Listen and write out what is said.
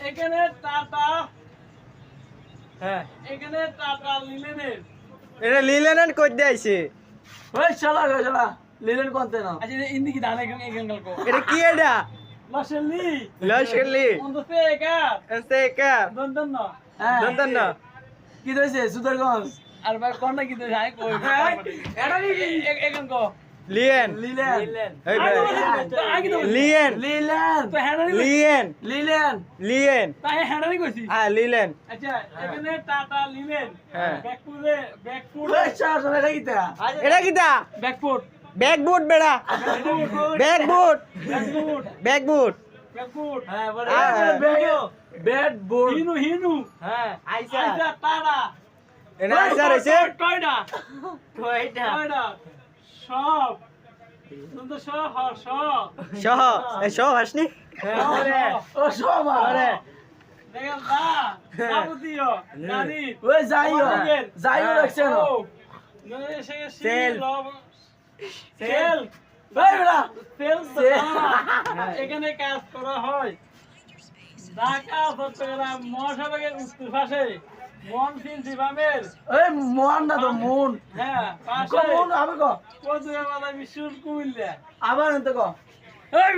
এখানে টাটা হ্যাঁ এখানে টাটা লিলেনের এটা লিলেন কই দিয়েছে ওই শালা শালা লিলেন কোনতে না আচ্ছা ইন্দি কি দানে এখান গল্প এটা কি এটা লাশলি লশকলি অন্ততে একা সেকা দন্তন না হ্যাঁ দন্তন না কি হইছে সুদরগঞ্জ আর ভাই কোন না কি তো যাই কই এটা কি এখান কো লিয়েন লিলেন এই ভাই লিয়েন লিলেন তো হ্যান্ডারি লিয়েন লিলেন লিয়েন তাই হ্যান্ডারি কইছি হ্যাঁ লিলেন আচ্ছা এখানে টাটা লিলেন হ্যাঁ। ব্যাকফুট ওই শালা শালা লাগিতা এটা কিটা ব্যাকফুট ব্যাকবুট বেড়া ব্যাকবুট ব্যাকফুট ব্যাকবুট ব্যাকফুট হ্যাঁ বলে হ্যাঁ। ব্যাট বল হিনু হিনু হ্যাঁ আইসা টাটা এটা আইসা রইছে কয়টা কয়টা কয়টা সব তুমি সব সব সহ এই সহ হাসনি হ্যাঁ ও সোমা আরে দেখেন দা বাবুদিও গাড়ি ওই যাইও যাইও দেখছেন সেল। সেল ভাই বড়া সেল সেল। এখানে কাজ করা হয় ঢাকা চট্টগ্রাম মহাসড়কের উত্তর পাশে মনসিন জিবামের ওই মন না তো মন হ্যাঁ পাশে কমন হবে কো কদুয়াবালা বিশুল কুমিল্লা আবার তো কো এই